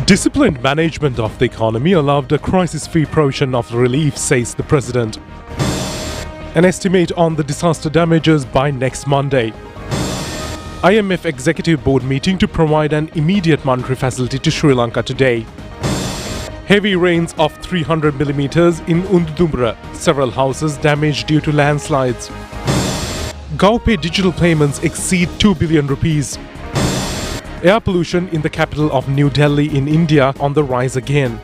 Disciplined management of the economy allowed a crisis-free provision of relief, says the President. An estimate on the disaster damages by next Monday. IMF Executive Board meeting to provide an immediate monetary facility to Sri Lanka today. Heavy rains of 300 millimeters in Undudumbra. Several houses damaged due to landslides. GovPay digital payments exceed 2 billion rupees. Air pollution in the capital of New Delhi in India on the rise again.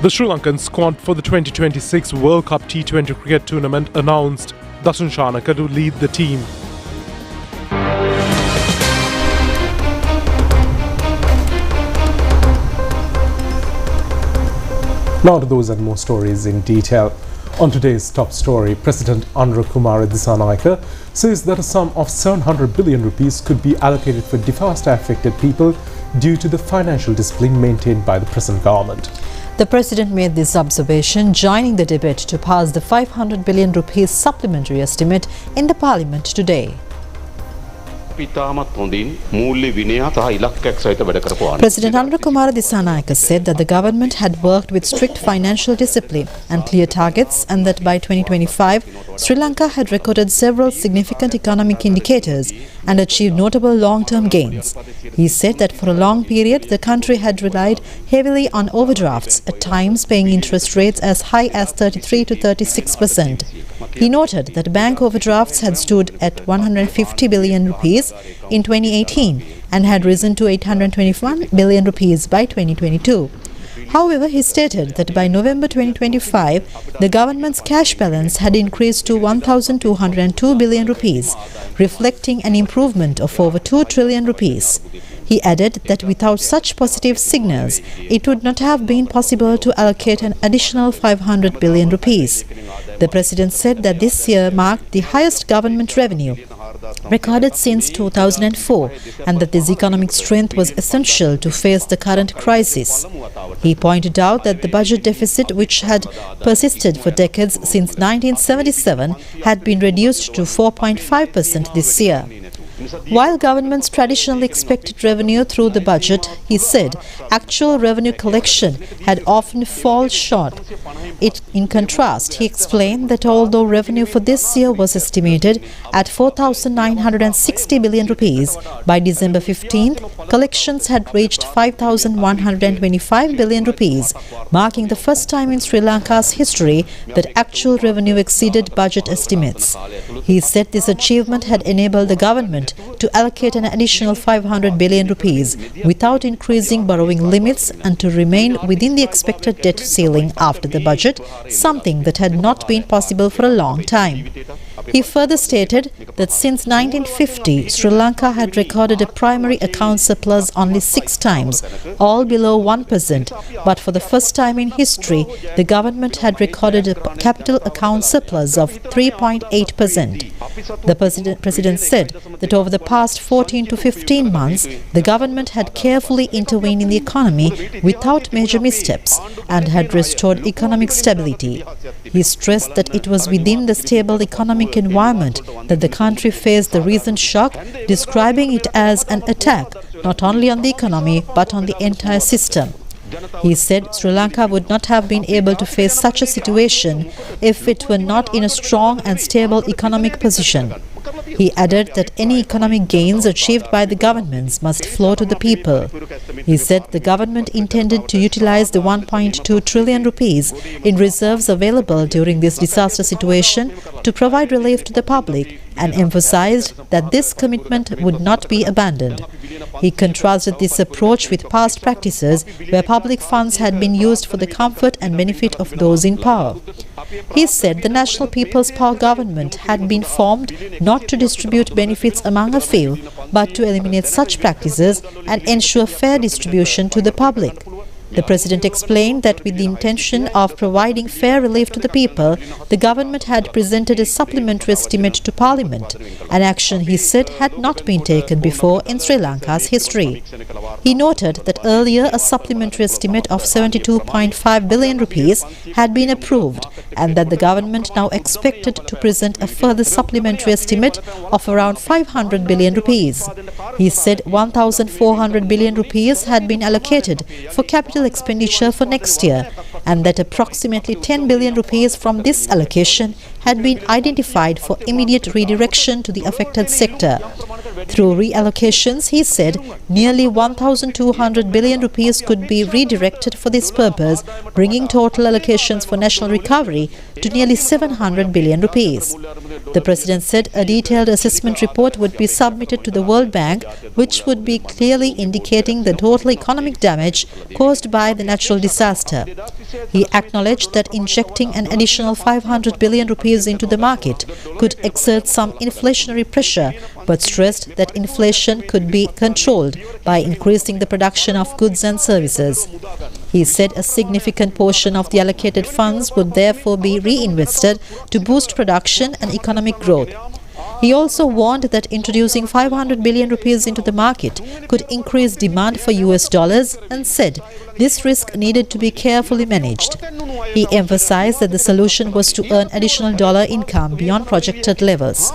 The Sri Lankan squad for the 2026 World Cup T20 cricket tournament announced Dasun Shanaka to lead the team. Now to those and more stories in detail. On today's top story, President Kumara Dissanayake says that a sum of 700 billion rupees could be allocated for disaster-affected people due to the financial discipline maintained by the present government. The President made this observation joining the debate to pass the 500 billion rupees supplementary estimate in the Parliament today. President Kumara Dissanayake said that the government had worked with strict financial discipline and clear targets, and that by 2025, Sri Lanka had recorded several significant economic indicators and achieved notable long-term gains. He said that for a long period, the country had relied heavily on overdrafts, at times paying interest rates as high as 33 to 36%. He noted that bank overdrafts had stood at 150 billion rupees in 2018 and had risen to 821 billion rupees by 2022. However, he stated that by November 2025, the government's cash balance had increased to 1,202 billion rupees, reflecting an improvement of over 2 trillion rupees. He added that without such positive signals, it would not have been possible to allocate an additional 500 billion rupees. The President said that this year marked the highest government revenue recorded since 2004 and that this economic strength was essential to face the current crisis. He pointed out that the budget deficit, which had persisted for decades since 1977, had been reduced to 4.5% this year. While governments traditionally expected revenue through the budget, he said actual revenue collection had often fallen short. In contrast, he explained that although revenue for this year was estimated at 4,960 billion rupees, by December 15th, collections had reached 5,125 billion rupees, marking the first time in Sri Lanka's history that actual revenue exceeded budget estimates. He said this achievement had enabled the government to allocate an additional 500 billion rupees without increasing borrowing limits and to remain within the expected debt ceiling after the budget, something that had not been possible for a long time. He further stated that since 1950, Sri Lanka had recorded a primary account surplus only 6 times, all below 1%, but for the first time in history, the government had recorded a capital account surplus of 3.8%. The President said that over the past 14 to 15 months, the government had carefully intervened in the economy without major missteps and had restored economic stability. He stressed that it was within the stable economic environment that the country faced the recent shock, describing it as an attack not only on the economy but on the entire system. He said Sri Lanka would not have been able to face such a situation if it were not in a strong and stable economic position. He added that any economic gains achieved by the governments must flow to the people. He said the government intended to utilize the 1.2 trillion rupees in reserves available during this disaster situation to provide relief to the public and emphasized that this commitment would not be abandoned. He contrasted this approach with past practices where public funds had been used for the comfort and benefit of those in power. He said the National People's Power government had been formed not to distribute benefits among a few, but to eliminate such practices and ensure fair distribution to the public. The President explained that with the intention of providing fair relief to the people, the government had presented a supplementary estimate to Parliament, an action he said had not been taken before in Sri Lanka's history. He noted that earlier a supplementary estimate of 72.5 billion rupees had been approved and that the government now expected to present a further supplementary estimate of around 500 billion rupees. He said 1,400 billion rupees had been allocated for capital expenditure for next year and that approximately 10 billion rupees from this allocation had been identified for immediate redirection to the affected sector. Through reallocations, he said, nearly 1,200 billion rupees could be redirected for this purpose, bringing total allocations for national recovery to nearly 700 billion rupees. The President said a detailed assessment report would be submitted to the World Bank, which would be clearly indicating the total economic damage caused by the natural disaster. He acknowledged that injecting an additional 500 billion rupees into the market could exert some inflationary pressure, but stressed that inflation could be controlled by increasing the production of goods and services. He said a significant portion of the allocated funds would therefore be reinvested to boost production and economic growth. He also warned that introducing 500 billion rupees into the market could increase demand for US dollars and said this risk needed to be carefully managed. He emphasized that the solution was to earn additional dollar income beyond projected levels.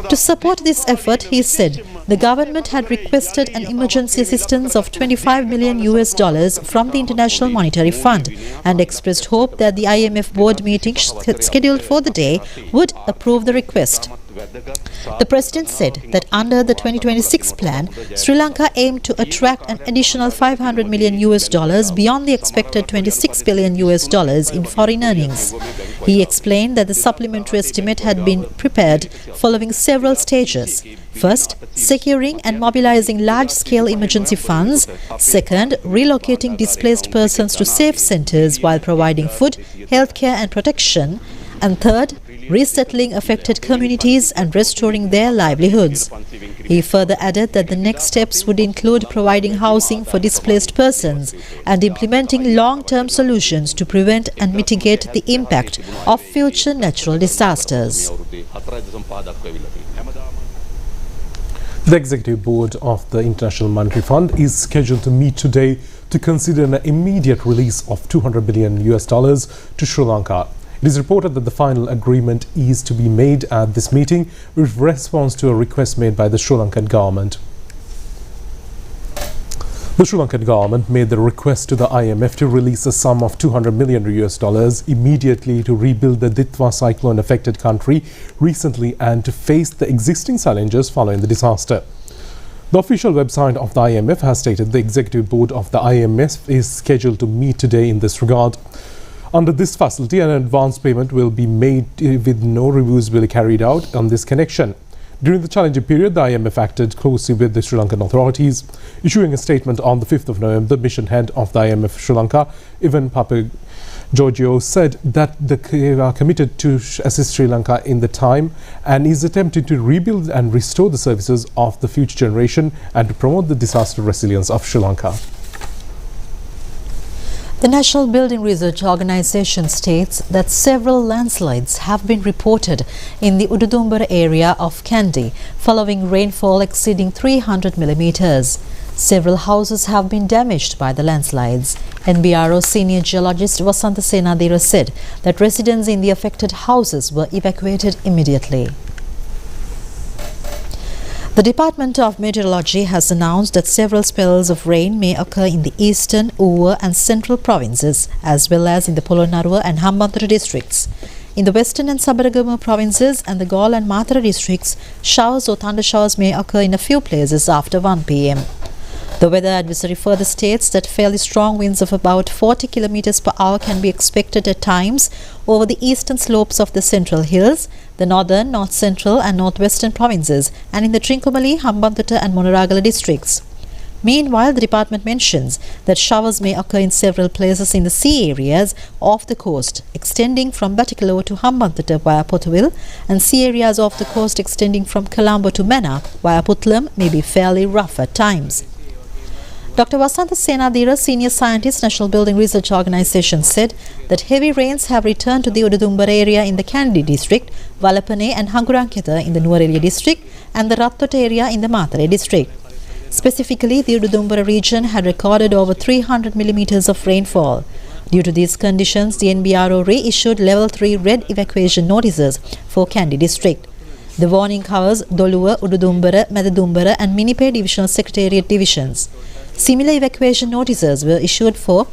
To support this effort, he said the government had requested an emergency assistance of 25 million US dollars from the International Monetary Fund and expressed hope that the IMF board meeting scheduled for the day would approve the request. The President said that under the 2026 plan, Sri Lanka aimed to attract an additional 500 million US dollars beyond the expected 26 billion US dollars in foreign earnings. He explained that the supplementary estimate had been prepared following several stages. First, securing and mobilizing large-scale emergency funds. Second, relocating displaced persons to safe centers while providing food, healthcare and protection. And third, resettling affected communities and restoring their livelihoods. He further added that the next steps would include providing housing for displaced persons and implementing long-term solutions to prevent and mitigate the impact of future natural disasters. The Executive Board of the International Monetary Fund is scheduled to meet today to consider an immediate release of 200 billion US dollars to Sri Lanka. It is reported that the final agreement is to be made at this meeting with response to a request made by the Sri Lankan government. The Sri Lankan government made the request to the IMF to release a sum of 200 million US dollars immediately to rebuild the Ditwa cyclone affected country recently and to face the existing challenges following the disaster. The official website of the IMF has stated the Executive Board of the IMF is scheduled to meet today in this regard. Under this facility, an advance payment will be made with no reviews will be carried out on this connection. During the challenging period, the IMF acted closely with the Sri Lankan authorities. Issuing a statement on the 5th of November, the mission head of the IMF Sri Lanka, Ivan Giorgio, said that they are committed to assist Sri Lanka in the time and is attempting to rebuild and restore the services of the future generation and to promote the disaster resilience of Sri Lanka. The National Building Research Organisation states that several landslides have been reported in the Ududumbara area of Kandy following rainfall exceeding 300 millimeters. Several houses have been damaged by the landslides. NBRO senior geologist Vasanta Senadira said that residents in the affected houses were evacuated immediately. The Department of Meteorology has announced that several spells of rain may occur in the eastern, Uva and central provinces, as well as in the Polonnaruwa and Hambantota districts. In the western and Sabaragamu provinces and the Galle and Matara districts, showers or thunder showers may occur in a few places after 1 p.m. The weather advisory further states that fairly strong winds of about 40 km per hour can be expected at times over the eastern slopes of the Central Hills, the northern, north central and northwestern provinces and in the Trincomalee, Hambantota and Monaragala districts. Meanwhile, the department mentions that showers may occur in several places in the sea areas off the coast, extending from Batticaloa to Hambantota via Potawil, and sea areas off the coast extending from Colombo to Mannar via Putlam may be fairly rough at times. Dr. Vasantha Senadira, senior scientist, National Building Research Organisation, said that heavy rains have returned to the Ududumbara area in the Kandy district, Valapane and Hanguranketha in the Nuwara district, and the Rattota area in the Matare district. Specifically, the Ududumbara region had recorded over 300 millimeters of rainfall. Due to these conditions, the NBRO reissued Level 3 red evacuation notices for Kandy district. The warning covers Doluwa, Ududumbara, Madadumbara and Minipe Divisional Secretariat divisions. Similar evacuation notices were issued for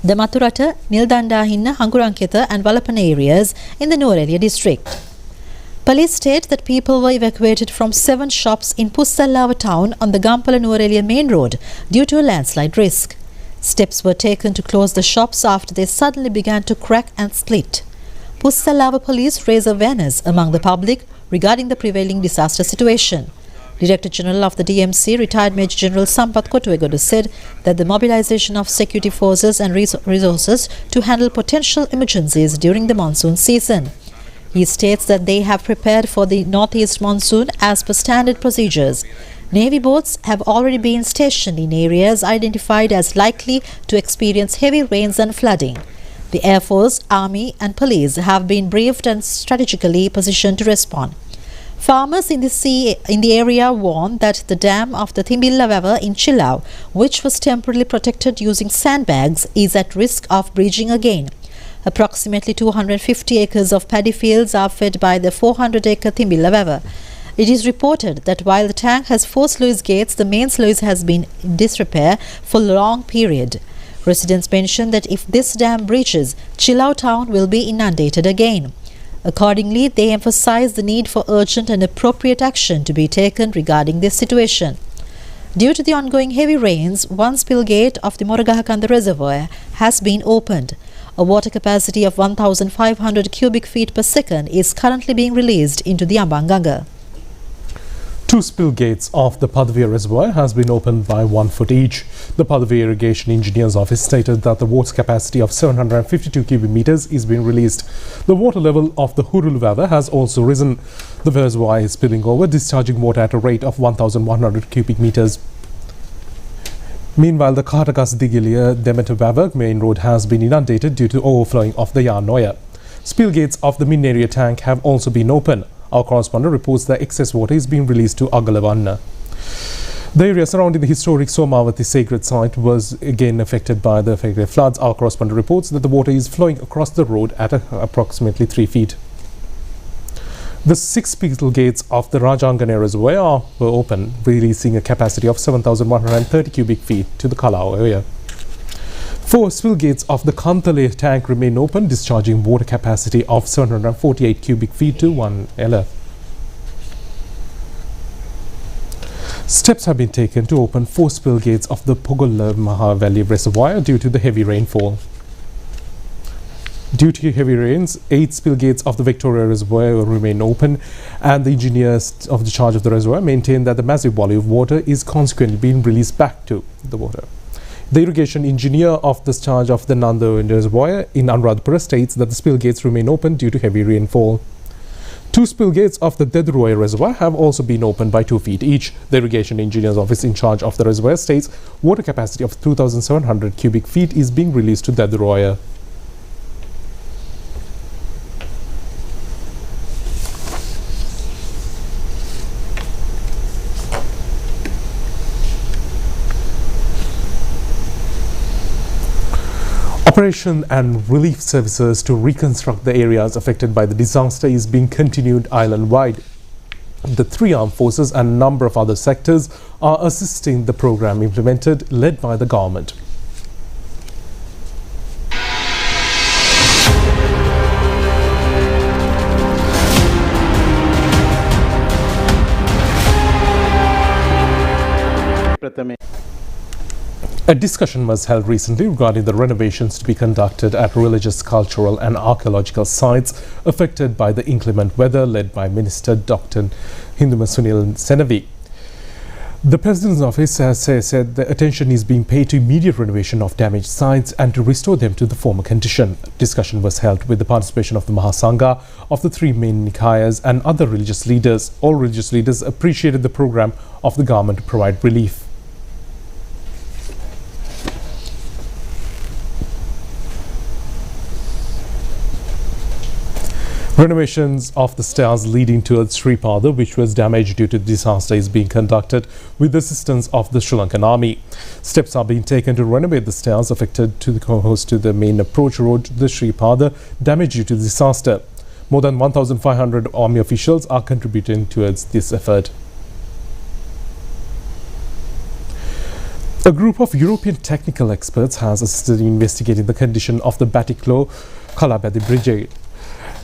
the Maturata, Nildandahinna, Hanguranketha and Valapana areas in the Nuwara district. Police state that people were evacuated from 7 shops in Pussallava town on the Gampala Nuwara main road due to a landslide risk. Steps were taken to close the shops after they suddenly began to crack and split. Pussallava police raised awareness among the public regarding the prevailing disaster situation. Director General of the DMC, retired Major General Sampath Kotuwegodu, said that the mobilization of security forces and resources to handle potential emergencies during the monsoon season. He states that they have prepared for the northeast monsoon as per standard procedures. Navy boats have already been stationed in areas identified as likely to experience heavy rains and flooding. The Air Force, Army and Police have been briefed and strategically positioned to respond. Farmers in the area warned that the dam of the Thimbilla River in Chillau, which was temporarily protected using sandbags, is at risk of breaching again. Approximately 250 acres of paddy fields are fed by the 400-acre Thimbilla River. It is reported that while the tank has 4 sluice gates, the main sluice has been in disrepair for a long period. Residents mentioned that if this dam breaches, Chillau town will be inundated again. Accordingly, they emphasized the need for urgent and appropriate action to be taken regarding this situation. Due to the ongoing heavy rains, one spill gate of the Moragahakanda reservoir has been opened. A water capacity of 1,500 cubic feet per second is currently being released into the Ambanganga. 2 spill gates of the Padavia reservoir has been opened by 1 foot each. The Padavia Irrigation Engineer's Office stated that the water capacity of 752 cubic meters is being released. The water level of the Hurulu River has also risen. The reservoir is spilling over, discharging water at a rate of 1,100 cubic meters. Meanwhile, the Katakas Digilia Demeter River main road has been inundated due to overflowing of the Yarnoya. Spill gates of the Min area tank have also been opened. Our correspondent reports that excess water is being released to Agalavanna. The area surrounding the historic Somavati sacred site was again affected by the affected floods. Our correspondent reports that the water is flowing across the road at approximately 3 feet. The 6 spill gates of the Rajangane reservoir were open, releasing a capacity of 7,130 cubic feet to the Kalau area. 4 spill gates of the Kantale tank remain open, discharging water capacity of 748 cubic feet to 1 LF. Steps have been taken to open 4 spill gates of the Pogolla Maha Valley reservoir due to the heavy rainfall. Due to heavy rains, 8 spill gates of the Victoria reservoir will remain open, and the engineers of the charge of the reservoir maintain that the massive volume of water is consequently being released back to the water. The irrigation engineer of the charge of the Nanda reservoir in Anuradhapura states that the spill gates remain open due to heavy rainfall. 2 spill gates of the Dedroy reservoir have also been opened by 2 feet each. The irrigation engineer's office in charge of the reservoir states water capacity of 2,700 cubic feet is being released to Dedroy. Operation and relief services to reconstruct the areas affected by the disaster is being continued island-wide. The 3 armed forces and a number of other sectors are assisting the program implemented, led by the government. A discussion was held recently regarding the renovations to be conducted at religious, cultural and archaeological sites affected by the inclement weather, led by Minister Dr. Hinduma Sunil Senavi. The President's office has said the attention is being paid to immediate renovation of damaged sites and to restore them to the former condition. Discussion was held with the participation of the Mahasangha, of the 3 main Nikayas and other religious leaders. All religious leaders appreciated the program of the government to provide relief. Renovations of the stairs leading towards Sri Pada, which was damaged due to the disaster, is being conducted with the assistance of the Sri Lankan Army. Steps are being taken to renovate the stairs affected to the co-host to the main approach road to the Sri Pada, damaged due to the disaster. More than 1,500 Army officials are contributing towards this effort. A group of European technical experts has assisted in investigating the condition of the Batiklo Kalabadi Brigade.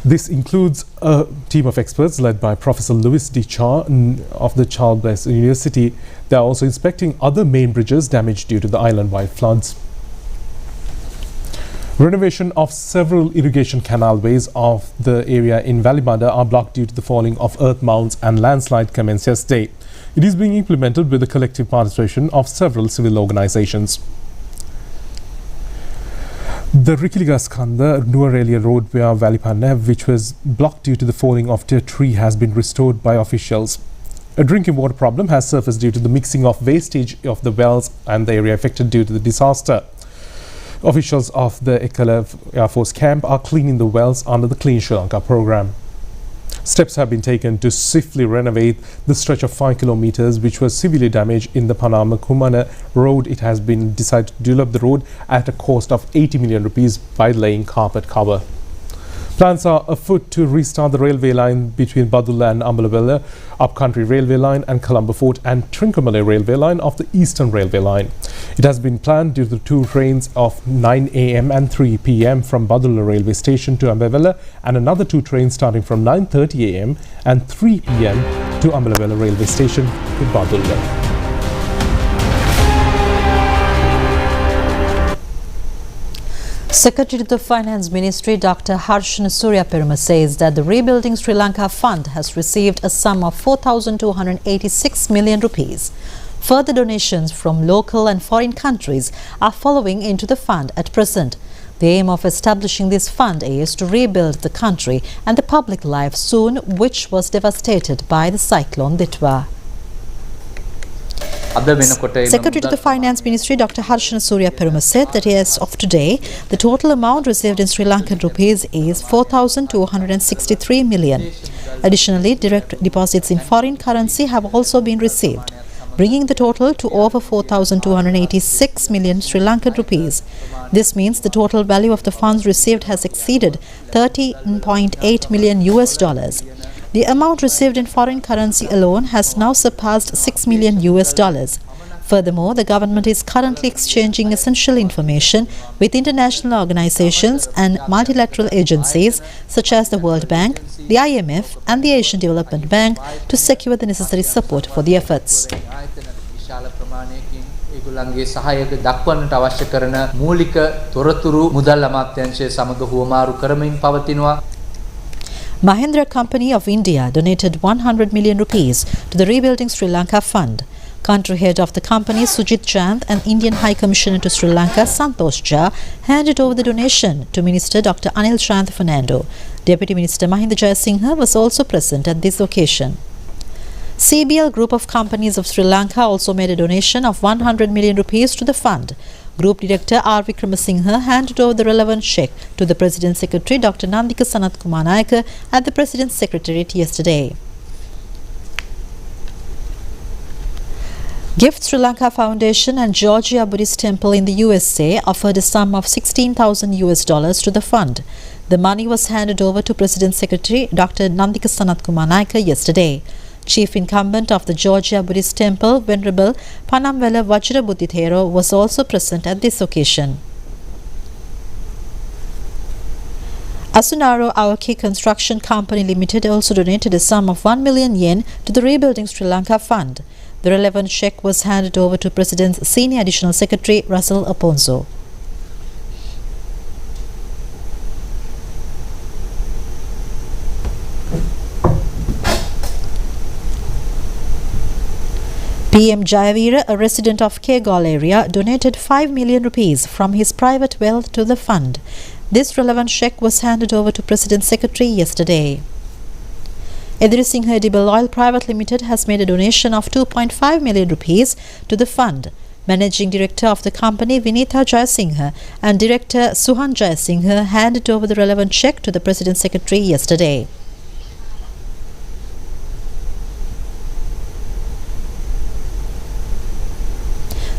This includes a team of experts led by Professor Louis D. Char of the Charles University. They are also inspecting other main bridges damaged due to the island-wide floods. Renovation of several irrigation canalways of the area in Valibanda are blocked due to the falling of earth mounds and landslide commenced yesterday. It is being implemented with the collective participation of several civil organizations. The Rikiligaskanda Nuarelia Road via Valipanda, which was blocked due to the falling of a tree, has been restored by officials. A drinking water problem has surfaced due to the mixing of wastage of the wells and the area affected due to the disaster. Officials of the Ekalev Air Force Camp are cleaning the wells under the Clean Sri Lanka program. Steps have been taken to swiftly renovate the stretch of 5 kilometers which was severely damaged in the Panama Kumana road. It has been decided to develop the road at a cost of 80 million rupees by laying carpet cover. Plans are afoot to restart the railway line between Badulla and Ambalawala, Upcountry Railway Line and Colombo Fort and Trincomalee Railway Line of the Eastern Railway Line. It has been planned due to 2 trains of 9 a.m. and 3 p.m. from Badulla Railway Station to Ambalawala and another 2 trains starting from 9:30 a.m. and 3 p.m. to Ambalawala Railway Station to Badulla. Secretary to the Finance Ministry Dr. Harshan Suryaperuma says that the Rebuilding Sri Lanka Fund has received a sum of 4,286 million rupees. Further donations from local and foreign countries are following into the fund at present. The aim of establishing this fund is to rebuild the country and the public life soon, which was devastated by the cyclone Ditwa. Secretary to the Finance Ministry Dr. Harshan Suryaperuma said that as of today, the total amount received in Sri Lankan rupees is 4,263 million. Additionally, direct deposits in foreign currency have also been received, bringing the total to over 4,286 million Sri Lankan rupees. This means the total value of the funds received has exceeded $13.8 million US. The amount received in foreign currency alone has now surpassed $6 million US. Furthermore, the government is currently exchanging essential information with international organizations and multilateral agencies such as the World Bank, the IMF and the Asian Development Bank to secure the necessary support for the efforts. ඒගොල්ලන්ගේ සහායක දක්වන්නට අවශ්‍ය කරන මූලික තොරතුරු මුදල් අමාත්‍යාංශය සමග හුවමාරු කරමින් පවතිනවා. Mahindra Company of India donated 100 million rupees to the Rebuilding Sri Lanka Fund. Country head of the company Sujit Chand and Indian High Commissioner to Sri Lanka Santosh Jha handed over the donation to Minister Dr. Anil Chand Fernando. Deputy Minister Mahinda Jayasinghe was also present at this occasion. CBL Group of Companies of Sri Lanka also made a donation of 100 million rupees to the fund. Group Director R. Vikramasinghe handed over the relevant cheque to the President's Secretary Dr. Nandika Sanat Kumar Nayaka at the President's Secretariat yesterday. Gift Sri Lanka Foundation and Georgia Buddhist Temple in the USA offered a sum of $16,000 US to the fund. The money was handed over to President's Secretary Dr. Nandika Sanat Kumar Nayaka yesterday. Chief incumbent of the Georgia Buddhist Temple, Venerable Panamwela Vajra Buddhithero, was also present at this occasion. Asunaro Aoki Construction Company Limited also donated a sum of 1 million yen to the Rebuilding Sri Lanka Fund. The relevant cheque was handed over to President's Senior Additional Secretary Russell Aponzo. PM Jayavira, a resident of Kegal area, donated 5 million rupees from his private wealth to the fund. This relevant cheque was handed over to President's Secretary yesterday. Edirisinghe Edible Oil Private Limited has made a donation of 2.5 million rupees to the fund. Managing Director of the company Vinitha Jayasinghe and Director Suhan Jayasinghe handed over the relevant cheque to the President Secretary yesterday.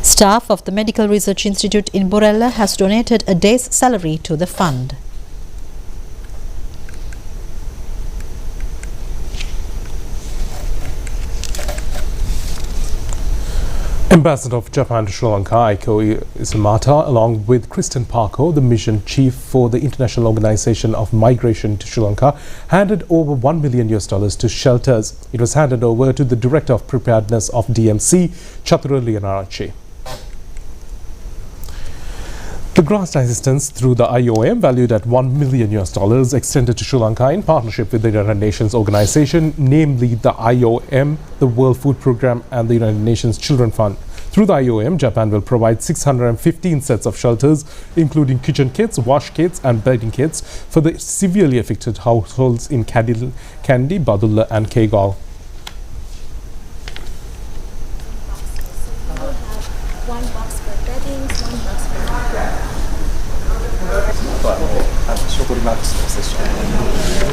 Staff of the Medical Research Institute in Borella has donated a day's salary to the fund. Ambassador of Japan to Sri Lanka, Aiko Isumata, along with Kristen Parko, the mission chief for the International Organization of Migration to Sri Lanka, handed over $1 million to shelters. It was handed over to the Director of Preparedness of DMC, Chatura Leonaracci. The grant assistance through the IOM, valued at $1 million, extended to Sri Lanka in partnership with the United Nations organization, namely the IOM, the World Food Programme and the United Nations Children Fund. Through the IOM, Japan will provide 615 sets of shelters, including kitchen kits, wash kits and bedding kits for the severely affected households in Kandy, Badulla and Kegal.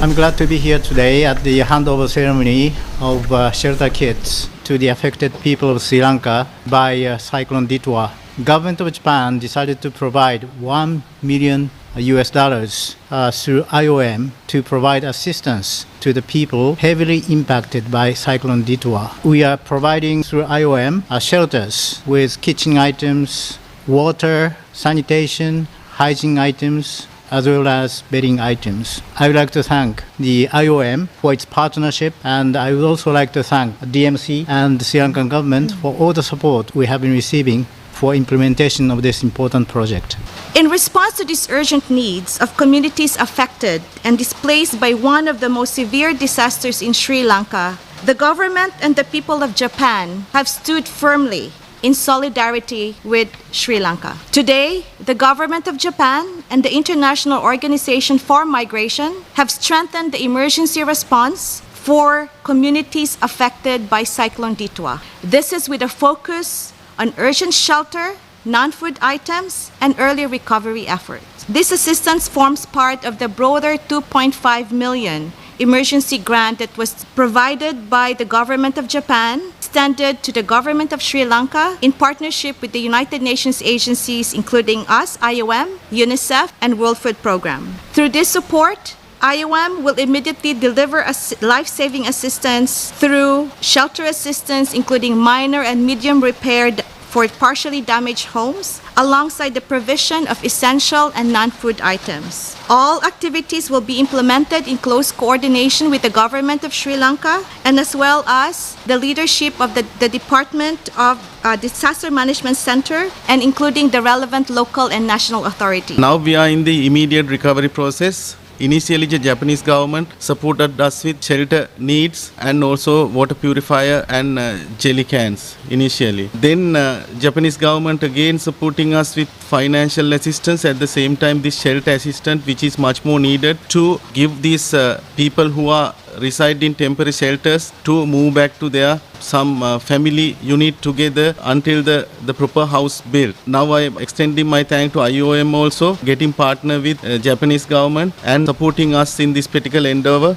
I'm glad to be here today at the handover ceremony of shelter kits to the affected people of Sri Lanka by Cyclone Ditwa. Government of Japan decided to provide $1 million through IOM to provide assistance to the people heavily impacted by Cyclone Ditwa. We are providing through IOM shelters with kitchen items, water, sanitation, hygiene items, as well as bedding items. I would like to thank the IOM for its partnership, and I would also like to thank DMC and the Sri Lankan government for all the support we have been receiving for implementation of this important project. In response to these urgent needs of communities affected and displaced by one of the most severe disasters in Sri Lanka, the government and the people of Japan have stood firmly in solidarity with Sri Lanka. Today, the government of Japan and the International Organization for Migration have strengthened the emergency response for communities affected by Cyclone Ditwa. This is with a focus on urgent shelter, non-food items, and early recovery efforts. This assistance forms part of the broader $2.5 million emergency grant that was provided by the government of Japan, extended to the government of Sri Lanka in partnership with the United Nations agencies including us, IOM, UNICEF, and World Food Programme. Through this support, IOM will immediately deliver life-saving assistance through shelter assistance, including minor and medium repaired for partially damaged homes, alongside the provision of essential and non-food items. All activities will be implemented in close coordination with the government of Sri Lanka and as well as the leadership of the Department of Disaster Management Center and including the relevant local and national authorities. Now we are in the immediate recovery process. Initially, the Japanese government supported us with shelter needs and also water purifier and jelly cans initially. Then Japanese government again supporting us with financial assistance, at the same time this shelter assistance, which is much more needed to give these people who are reside in temporary shelters to move back to their some family unit together until the proper house built. Now I am extending my thanks to IOM also, getting partner with Japanese government and supporting us in this particular endeavor.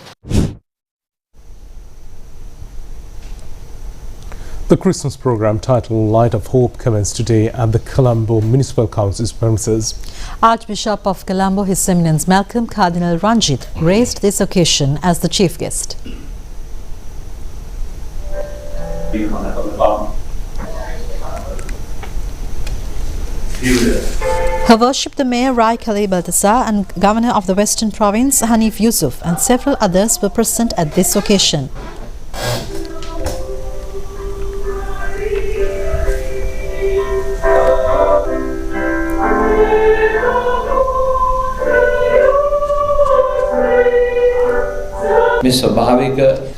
The Christmas program titled Light of Hope commenced today at the Colombo Municipal Council's premises. Archbishop of Colombo, His Eminence Malcolm Cardinal Ranjit, raised this occasion as the chief guest. Her Worship the Mayor Rai Khalil Baltasar and Governor of the Western Province Hanif Yusuf and several others were present at this occasion.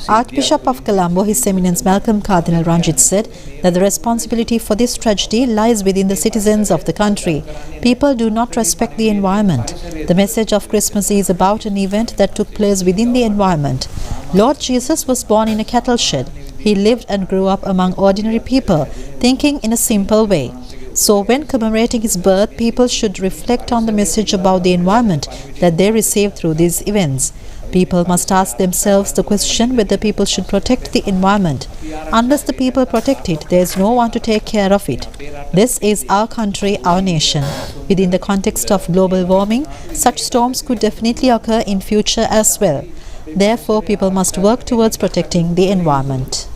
Archbishop of Colombo, His Eminence Malcolm Cardinal Ranjit said that the responsibility for this tragedy lies within the citizens of the country. People do not respect the environment. The message of Christmas is about an event that took place within the environment. Lord Jesus was born in a cattle shed. He lived and grew up among ordinary people, thinking in a simple way. So when commemorating his birth, people should reflect on the message about the environment that they receive through these events. People must ask themselves the question whether people should protect the environment. Unless the people protect it, there is no one to take care of it. This is our country, our nation. Within the context of global warming, such storms could definitely occur in future as well. Therefore, people must work towards protecting the environment.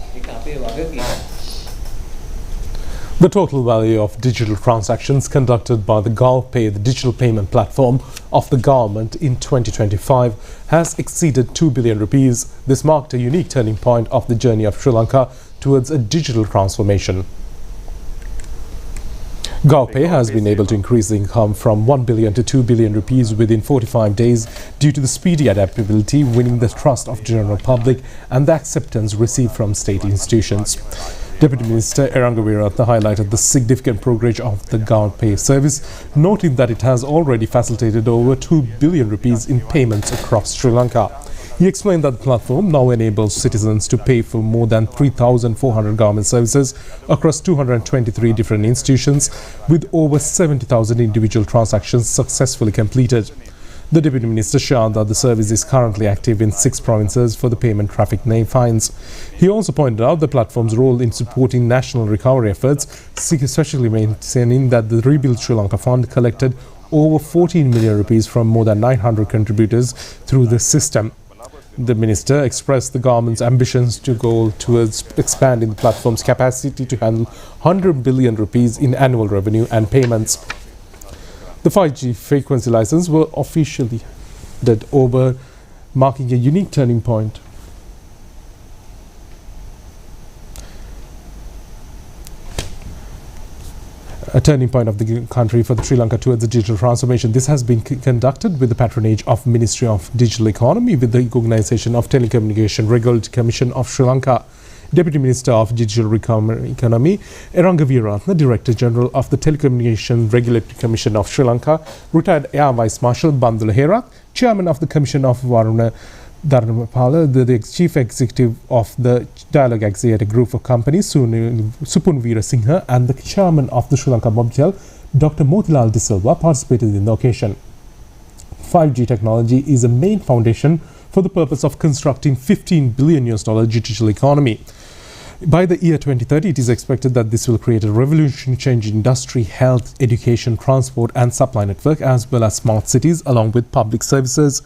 The total value of digital transactions conducted by the GovPay, the digital payment platform of the government in 2025, has exceeded 2 billion rupees. This marked a unique turning point of the journey of Sri Lanka towards a digital transformation. GovPay has been able to increase the income from 1 billion to 2 billion rupees within 45 days due to the speedy adaptability, winning the trust of general public and the acceptance received from state institutions. Deputy Minister Erangaviratne highlighted the significant progress of the GovPay service, noting that it has already facilitated over 2 billion rupees in payments across Sri Lanka. He explained that the platform now enables citizens to pay for more than 3,400 government services across 223 different institutions, with over 70,000 individual transactions successfully completed. The Deputy Minister shared that the service is currently active in 6 provinces for the payment traffic fines. He also pointed out the platform's role in supporting national recovery efforts, especially maintaining that the Rebuild Sri Lanka Fund collected over 14 million rupees from more than 900 contributors through the system. The minister expressed the government's ambitions to go towards expanding the platform's capacity to handle 100 billion rupees in annual revenue and payments. The 5G frequency license were officially handed over, marking a unique turning point. A turning point of the country for the Sri Lanka towards the digital transformation. This has been conducted with the patronage of Ministry of Digital Economy with the organisation of Telecommunication Regulatory Commission of Sri Lanka. Deputy Minister of Digital Economy, Erangaviratne, Director General of the Telecommunication Regulatory Commission of Sri Lanka, retired Air Vice Marshal Bandula Herat, Chairman of the Commission of Varuna Dharmapala, the Chief Executive of the Dialogue Axiata Group of Companies, Supun Veerasinghe, and the Chairman of the Sri Lanka Mobitel, Dr. Motilal De Silva, participated in the occasion. 5G technology is a main foundation for the purpose of constructing $15 billion digital economy. By the year 2030, it is expected that this will create a revolutionary change in industry, health, education, transport and supply network, as well as smart cities, along with public services.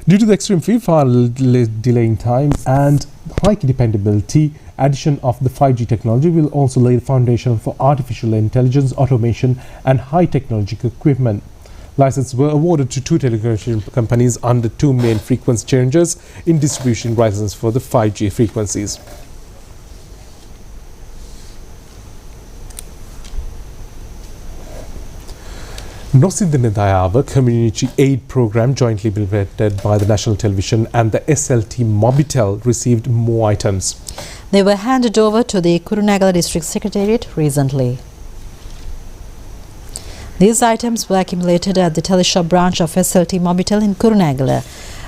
Due to the extreme far delaying time and high dependability, addition of the 5G technology will also lay the foundation for artificial intelligence, automation and high technological equipment. Licenses were awarded to 2 telecommunication companies under 2 main frequency changers in distribution licenses for the 5G frequencies. Nosidane Dayawa Community Aid Program, jointly implemented by the National Television and the SLT Mobitel, received more items. They were handed over to the Kurunegala District Secretariat recently. These items were accumulated at the Teleshop branch of SLT Mobitel in Kurunegala.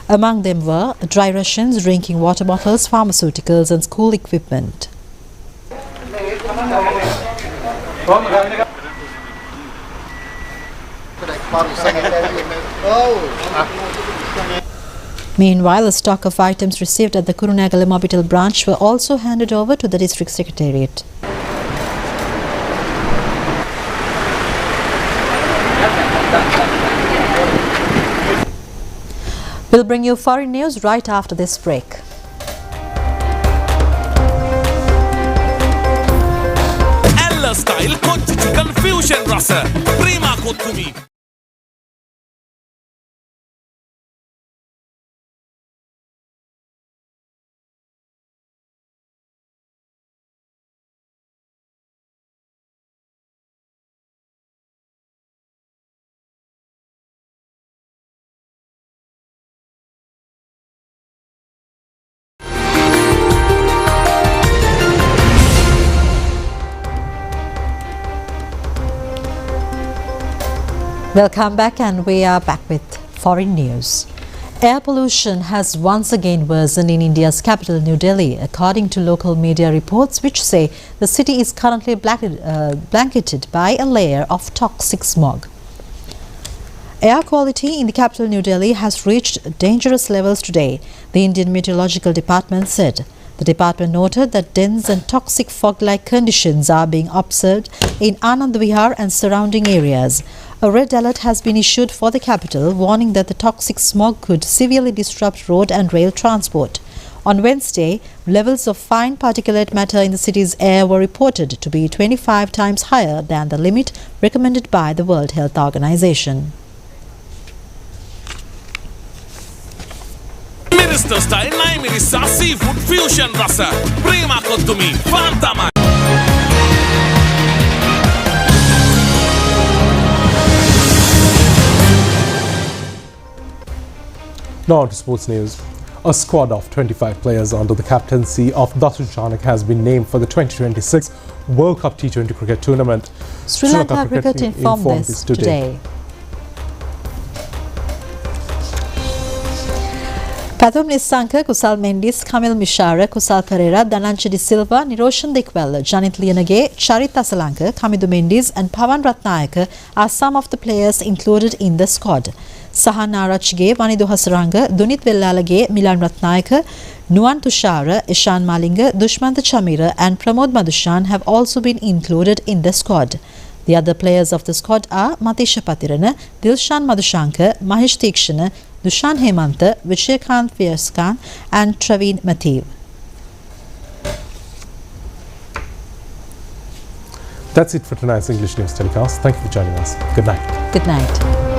Among them were dry rations, drinking water bottles, pharmaceuticals and school equipment. Meanwhile, a stock of items received at the Kurunegala Mobitel branch were also handed over to the District Secretariat. We'll bring you foreign news right after this break. Ella style kochi chicken fusion rasa prima kottumi. Welcome back, and we are back with foreign news. Air pollution has once again worsened in India's capital, New Delhi, according to local media reports which say the city is currently blanketed by a layer of toxic smog. Air quality in the capital, New Delhi, has reached dangerous levels today, the Indian Meteorological Department said. The department noted that dense and toxic fog-like conditions are being observed in Anand Vihar and surrounding areas. A red alert has been issued for the capital, warning that the toxic smog could severely disrupt road and rail transport. On Wednesday, levels of fine particulate matter in the city's air were reported to be 25 times higher than the limit recommended by the World Health Organization. Minister style 9 minutes seafood fusion rasa prima kottumi fantama. Now on to sports news. A squad of 25 players under the captaincy of Dasu Chanak has been named for the 2026 World Cup T20 cricket tournament. Sri Lanka Cricket informed this today. Pathum Nisanka, Kusal Mendis, Kamil Mishara, Kusal Pereira, Dhananjay De Silva, Niroshan Dikwella, Janit Liyanage, Charit Asalanka, Kamidu Mendis and Pawan Ratnayaka are some of the players included in the squad. Sahan Arachge, Vanidu Hasaranga, Dunit Vellalage, Milan Ratnayaka, Nuan Tushara, Ishan Malinga, Dushmanta Chamira and Pramod Madushan have also been included in the squad. The other players of the squad are Matisha Patirana, Dilshan Madushankar, Mahesh Tikshana, Dushan Hemanta, Vijayakant Vyaskan and Traveen Matheev. That's it for tonight's English News Telecast. Thank you for joining us. Good night. Good night.